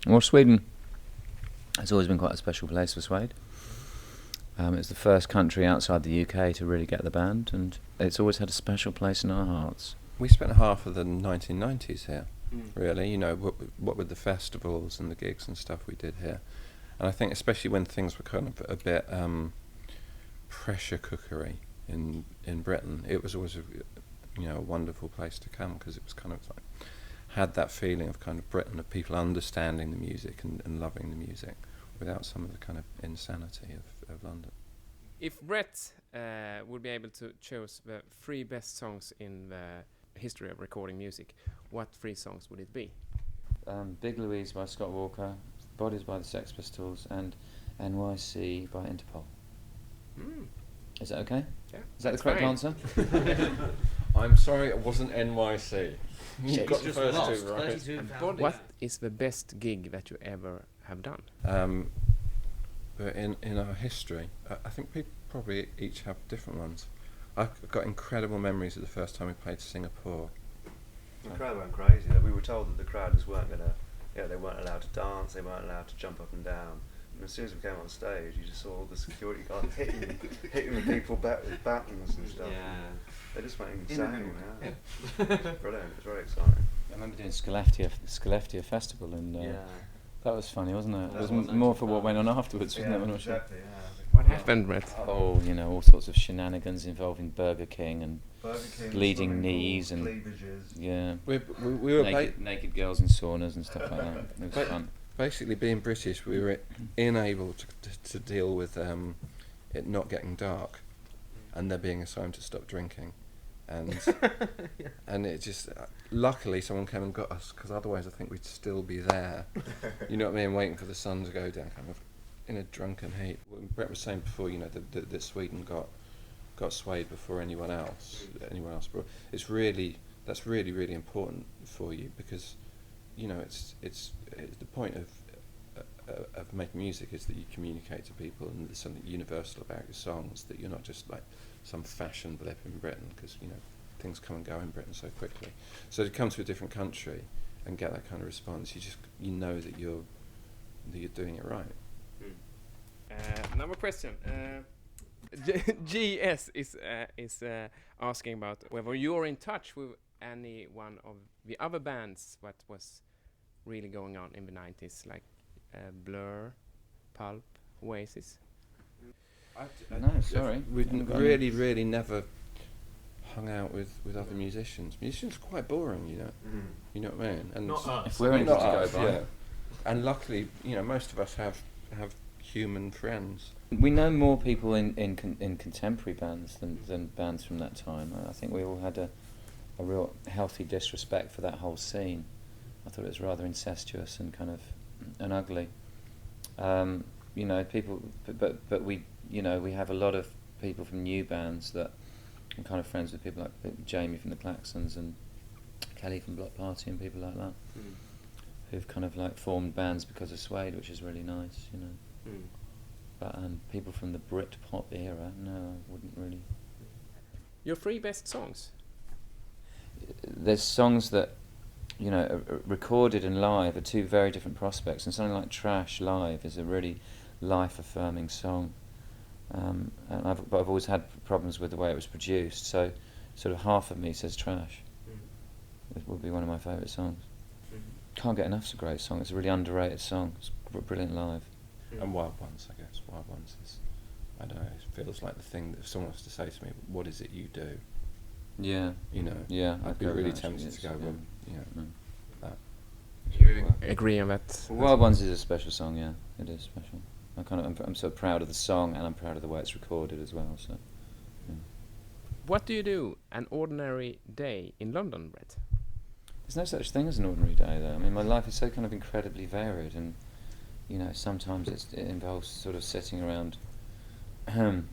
Well, Sweden has always been quite a special place for Suede. It's the first country outside the UK to really get the band, and it's always had a special place in our hearts. We spent half of the 1990s here, really, you know, what with the festivals and the gigs and stuff we did here. And I think especially when things were kind of a bit pressure cookery in Britain, it was always a wonderful place to come, because it was kind of like, had that feeling of kind of Britain, of people understanding the music and loving the music without some of the kind of insanity of London. If Brett would be able to choose the 3 best songs in the history of recording music, what 3 songs would it be? Big Louise by Scott Walker, Bodies by the Sex Pistols, and NYC by Interpol. Is that okay? Yeah. Is that the correct answer? I'm sorry, it wasn't NYC. You got the Just first lost 2 right. 32 What is the best gig that you ever have done? But in our history, I think people probably each have different ones. I've got incredible memories of the first time we played Singapore. The crowd went crazy. We were told that the crowders weren't gonna, they weren't allowed to dance, they weren't allowed to jump up and down. And as soon as we came on stage, you just saw all the security guards hitting the people back with batons and stuff. Yeah. They just went insane. Yeah. It was brilliant. It was very exciting. I remember doing Skellefteå Festival, and that was funny, wasn't it? It was more for what went on afterwards, wasn't it? Exactly. Yeah. What happened, Brett? Oh, all sorts of shenanigans involving Burger King and bleeding knees and cleavages. We were naked girls in saunas and stuff like that. It was fun. basically being British. We were unable to deal with it not getting dark, and there being a time to stop drinking, and and it just luckily someone came and got us, because otherwise I think we'd still be there. You know what I mean? Waiting for the sun to go down, kind of in a drunken heat. Brett was saying before, that Sweden got Suede before anyone else. But that's really important for you, because it's the point of making music is that you communicate to people, and there's something universal about your songs, that you're not just like some fashion blip in Britain, because things come and go in Britain so quickly. So to come to a different country and get that kind of response, you know that you're doing it right. Another question. GS is asking about whether you're in touch with any one of the other bands what was really going on in the 90s, like Blur, Pulp, Oasis. No, sorry. We've really never hung out with other musicians. Musicians are quite boring, You know what I mean? And Not us. If we're anything to go by. yeah. And luckily, most of us have human friends. We know more people in contemporary bands than bands from that time. I think we all had a real healthy disrespect for that whole scene. I thought it was rather incestuous and kind of and ugly. People, but we have a lot of people from new bands that I'm kind of friends with, people like Jamie from the Klaxons and Kelly from Block Party and people like that, who've kind of like formed bands because of Suede, which is really nice, But people from the Brit-pop era, no, I wouldn't really. Your 3 best songs? There's songs that, are recorded and live are 2 very different prospects, and something like Trash live is a really life-affirming song. But I've always had problems with the way it was produced, so sort of half of me says Trash. It would be one of my favourite songs. Can't Get Enough's a great song. It's a really underrated song. It's brilliant live. And Wild Ones, I guess. Wild Ones is, I don't know, it feels like the thing that if someone was to say to me, what is it you do? Yeah. Yeah. I'd be really tempted to go, that. You agree on that? Wild Ones is a special song, yeah. It is special. I'm so proud of the song, and I'm proud of the way it's recorded as well, so. Yeah. What do you do an ordinary day in London, Brett? There's no such thing as an ordinary day, though. I mean, my life is so kind of incredibly varied, and sometimes it involves sort of sitting around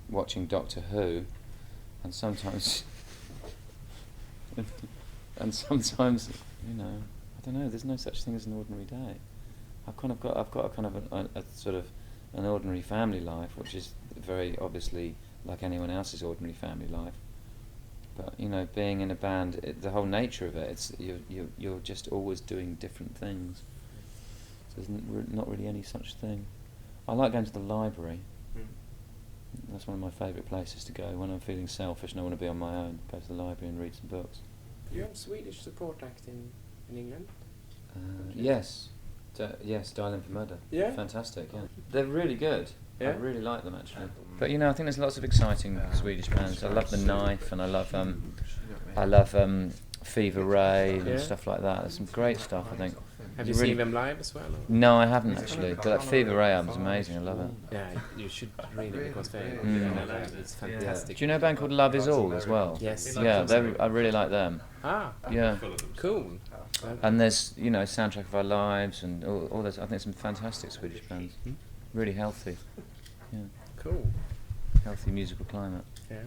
watching Doctor Who, and sometimes I don't know. There's no such thing as an ordinary day. I've got a kind of a sort of an ordinary family life, which is very obviously like anyone else's ordinary family life. But being in a band, the whole nature of it, you're just always doing different things. There's not really any such thing. I like going to the library. That's one of my favourite places to go when I'm feeling selfish and I want to be on my own. Go to the library and read some books. You have Swedish support act in England? Yes. Yes, Dial for Murder. Yeah? Fantastic, yeah. They're really good. Yeah? I really like them, actually. But, you know, I think there's lots of exciting Swedish bands. I love The Knife, and I love Fever Ray and Yeah? stuff like that. There's some great stuff, I think. Have you really seen them live as well? Or? No, I haven't, actually. But that Fever Ray album's amazing. I love it. Yeah, you should really, because it's Do fantastic. you know a band called Love Is All as well? Yes. Yeah, I really like them. Ah, Yeah. cool. And there's, you know, Soundtrack of Our Lives and all those. I think some fantastic Swedish bands. Really healthy. Yeah. Cool. Healthy musical climate. Yeah.